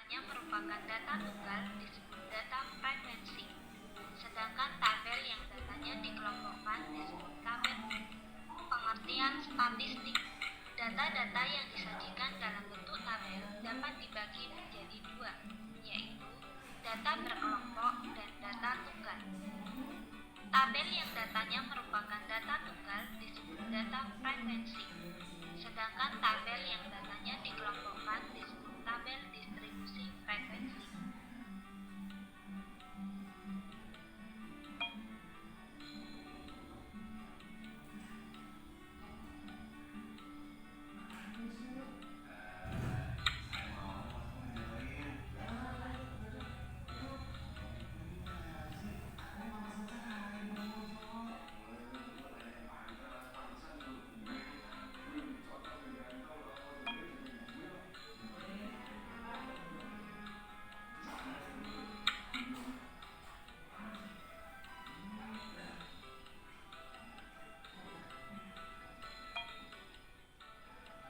datanya merupakan data tunggal disebut data frekuensi, sedangkan tabel yang datanya dikelompokkan disebut tabel. Pengertian statistik. Data-data yang disajikan dalam bentuk tabel dapat dibagi menjadi dua, yaitu data berkelompok dan data tunggal. Tabel yang datanya merupakan data tunggal disebut data frekuensi, sedangkan tabel yang datanya dikelompokkan disebut tabel distribusi frekuensi.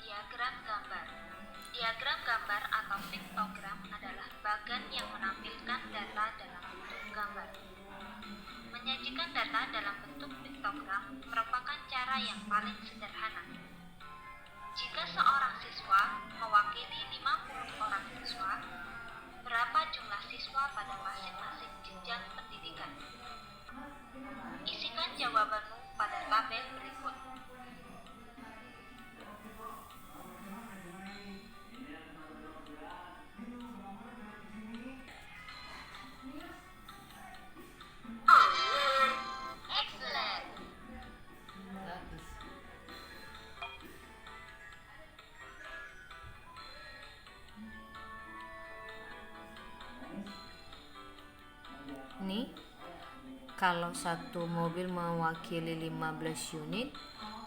Diagram gambar. Diagram gambar atau piktogram adalah bagan yang menampilkan data dalam bentuk gambar. Menyajikan data dalam bentuk piktogram merupakan cara yang paling sederhana. Jika seorang siswa mewakili 50 orang siswa, berapa jumlah siswa pada masing-masing jenjang pendidikan? Isikan jawabanmu pada tabel berikut. Excellent. Nih, kalau satu mobil mewakili 15 unit,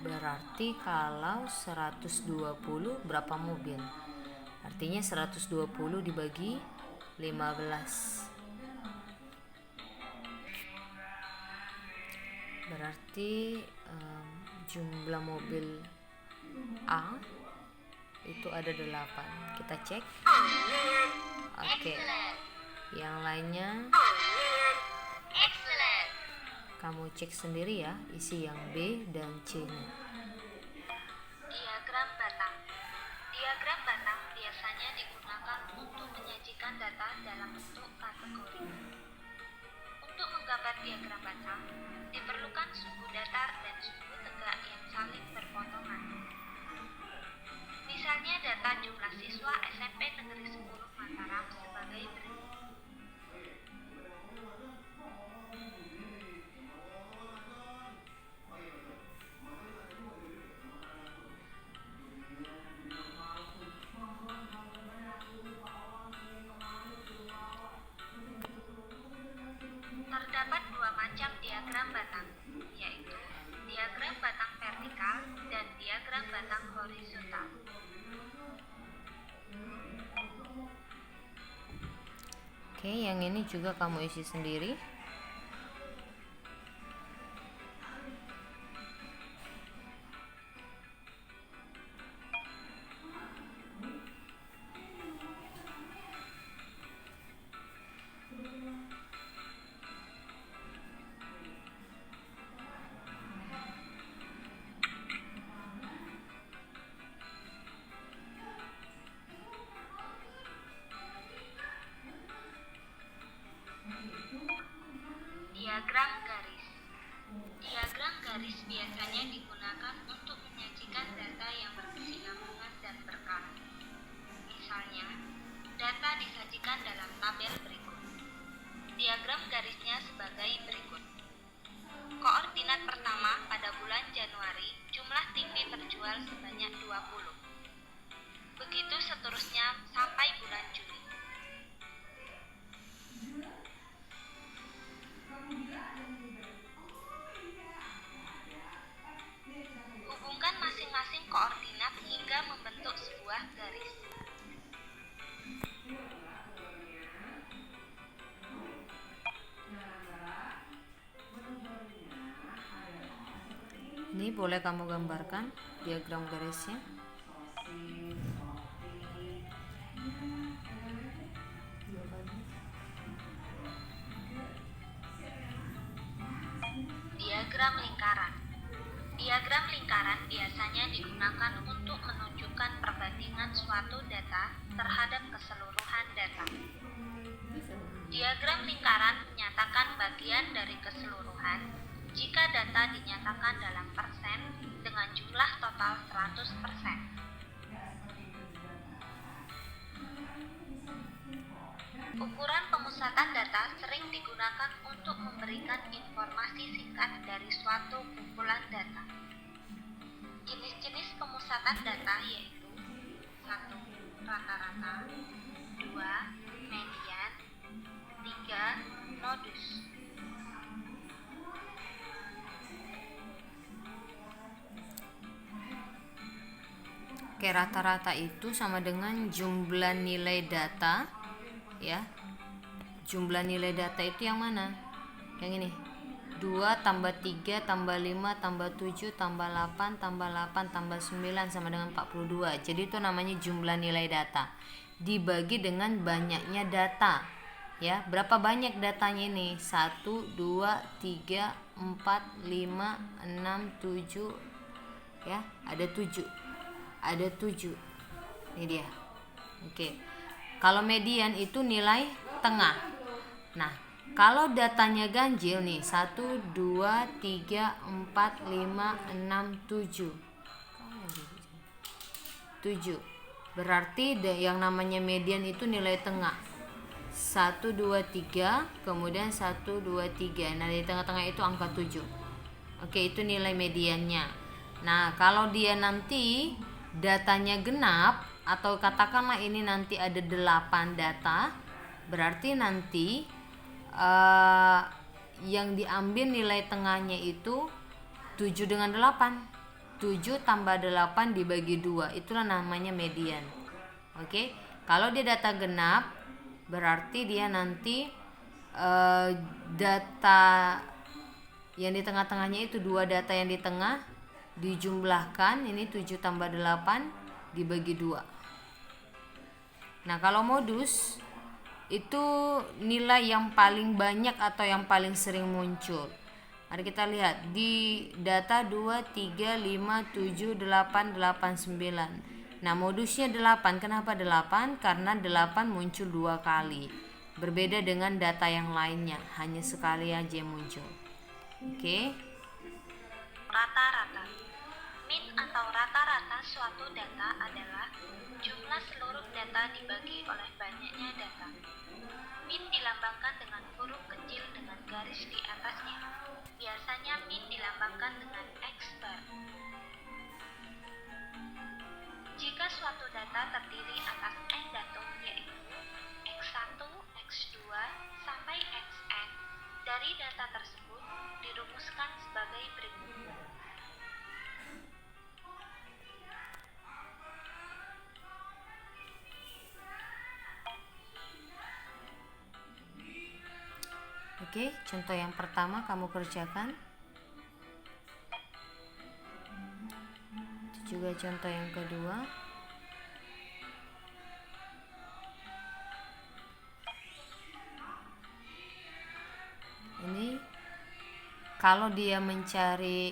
berarti kalau 120 berapa mobil? Artinya 120 dibagi 15. Berarti jumlah mobil A itu ada 8. Kita cek. Oke. Yang lainnya Excellent. kamu cek sendiri ya, isi yang B dan C-nya. Diagram batang. Diagram batang biasanya digunakan untuk menyajikan data dalam bentuk kategori. Untuk menggambar diagram batang, diperlukan sumbu datar dan sumbu tegak yang saling berpotongan. Misalnya data jumlah siswa SMP Negeri 10 Mataram sebagai berikut. Terdapat dua macam diagram batang, yaitu diagram batang vertikal dan diagram batang horizontal. Oke, yang ini juga kamu isi sendiri. Diagram garis. Diagram garis biasanya digunakan untuk menyajikan data yang berkesinambungan dan berkala. Misalnya, data disajikan dalam tabel berikut. Diagram garisnya sebagai berikut. Koordinat pertama pada bulan Januari, jumlah TV terjual sebanyak 20. Begitu seterusnya sampai bulan Juli. Hubungkan masing-masing koordinat hingga membentuk sebuah garis. Ini boleh kamu gambarkan diagram garisnya. diagram lingkaran. Diagram lingkaran biasanya digunakan untuk menunjukkan perbandingan suatu data terhadap keseluruhan data. Diagram lingkaran menyatakan bagian dari keseluruhan jika data dinyatakan dalam persen dengan jumlah total 100%. Ukuran pemusatan data sering digunakan untuk memberikan informasi singkat dari suatu kumpulan data. Jenis-jenis pemusatan data yaitu 1. Rata-rata, 2. Median, 3. Modus. Oke, rata-rata itu sama dengan jumlah nilai data, ya. Jumlah nilai data itu yang mana? Yang ini. 2 tambah 3 tambah 5 tambah 7 tambah 8 tambah 8 tambah 9 sama dengan 42. Jadi itu namanya jumlah nilai data. Dibagi dengan banyaknya data. Ya, berapa banyak datanya ini? 1 2 3 4 5 6 7. Ya, ada 7. Ada 7. Ini dia. Oke. Kalau median itu nilai tengah. Nah, kalau datanya ganjil nih, 1 2 3 4 5 6 7. 7. Berarti yang namanya median itu nilai tengah. 1 2 3, kemudian 1 2 3. Nah, di tengah-tengah itu angka 7. Oke, itu nilai mediannya. Nah, kalau dia nanti datanya genap, atau katakanlah ini nanti ada 8 data, berarti nanti yang diambil nilai tengahnya itu 7 dengan 8. 7 tambah 8 dibagi 2, itulah namanya median. Oke, kalau dia data genap, berarti dia nanti data yang di tengah-tengahnya itu 2 data yang di tengah dijumlahkan, ini 7 tambah 8 dibagi 2. Nah, kalau modus itu nilai yang paling banyak atau yang paling sering muncul. Mari kita lihat di data 2 3 5 7 8 8 9. Nah, modusnya 8. Kenapa 8? Karena 8 muncul 2 kali. Berbeda dengan data yang lainnya, hanya sekali aja muncul. Oke. Rata-rata. Min atau rata-rata suatu data adalah jumlah seluruh data dibagi oleh banyaknya data. Min dilambangkan dengan huruf kecil dengan garis di atasnya. Biasanya min dilambangkan dengan X bar. Jika suatu data terdiri atas n datum, yaitu X1, X2, sampai Xn, dari data tersebut dirumuskan sebagai berikut. Oke, contoh yang pertama kamu kerjakan. Itu juga contoh yang kedua. Ini kalau dia mencari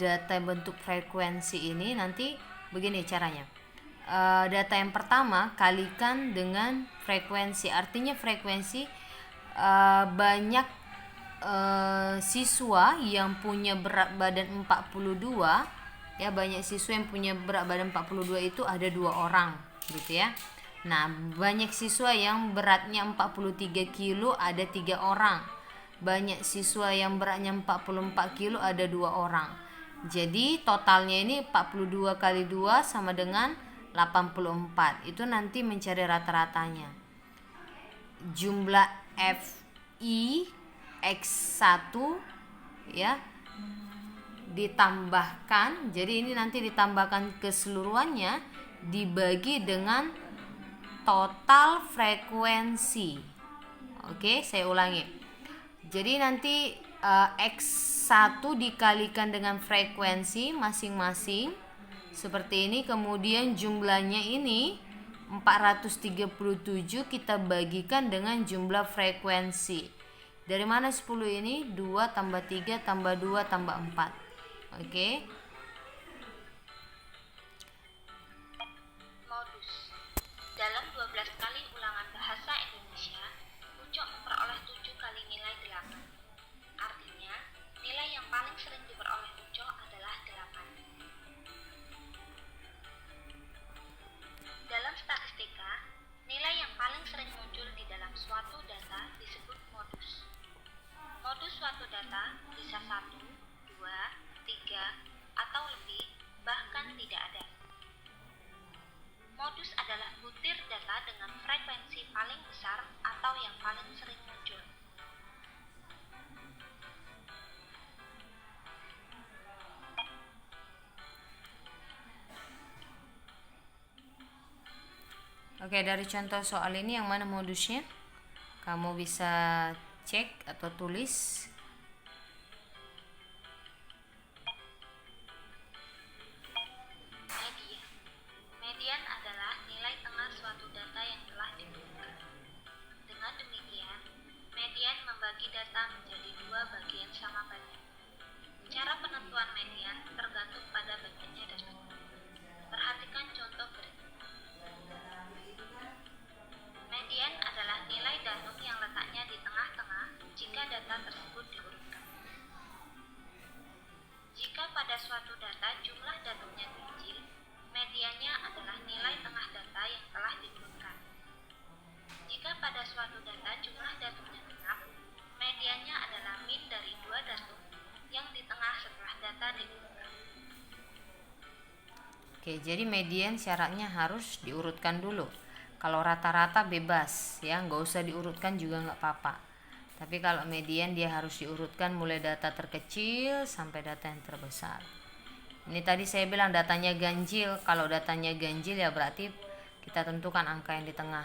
data bentuk frekuensi ini, nanti begini caranya. Data yang pertama kalikan dengan frekuensi, artinya frekuensi banyak siswa yang punya berat badan 42, ya, banyak siswa yang punya berat badan 42 itu ada 2 orang gitu ya. Nah, banyak siswa yang beratnya 43 kilo ada 3 orang. Banyak siswa yang beratnya 44 kilo ada 2 orang. Jadi totalnya ini 42 kali 2 sama dengan 84. Itu nanti mencari rata-ratanya. Jumlah Fi X1 ya ditambahkan, jadi ini nanti ditambahkan keseluruhannya dibagi dengan total frekuensi. Oke, saya ulangi. Jadi nanti X1 dikalikan dengan frekuensi masing-masing seperti ini, kemudian jumlahnya ini 437 kita bagikan dengan jumlah frekuensi. Dari mana 10 ini? 2 tambah 3 tambah 2 tambah 4. Oke. Modus. Dalam 12 kali ulangan bahasa Indonesia, Ucok memperoleh 7 kali nilai 8. Artinya, nilai yang paling sering diperoleh Ucok adalah 8. Dalam statistika, nilai yang paling sering muncul di dalam suatu data disebut modus. Modus suatu data bisa 1, 2, 3, atau lebih, bahkan tidak ada. Modus adalah butir data dengan frekuensi paling besar atau yang paling sering muncul. Oke, dari contoh soal ini yang mana modusnya? Kamu bisa cek atau tulis. Median. Median adalah nilai tengah suatu data yang telah ditentukan. Dengan demikian, median membagi data menjadi 2 bagian sama banyak. Cara penentuan median tergantung pada bagiannya data. Perhatikan contoh berikut. Median adalah nilai datum yang letaknya di tengah-tengah jika data tersebut diurutkan. Jika pada suatu data jumlah datumnya kecil, mediannya adalah nilai tengah data yang telah diurutkan. Jika pada suatu data jumlah datumnya genap, mediannya adalah min dari 2 datum yang di tengah setelah data diurutkan. Oke, jadi median syaratnya harus diurutkan dulu. Kalau rata-rata bebas ya, nggak usah diurutkan juga nggak apa-apa. Tapi kalau median dia harus diurutkan mulai data terkecil sampai data yang terbesar. Ini tadi saya bilang datanya ganjil. Kalau datanya ganjil ya berarti kita tentukan angka yang di tengah.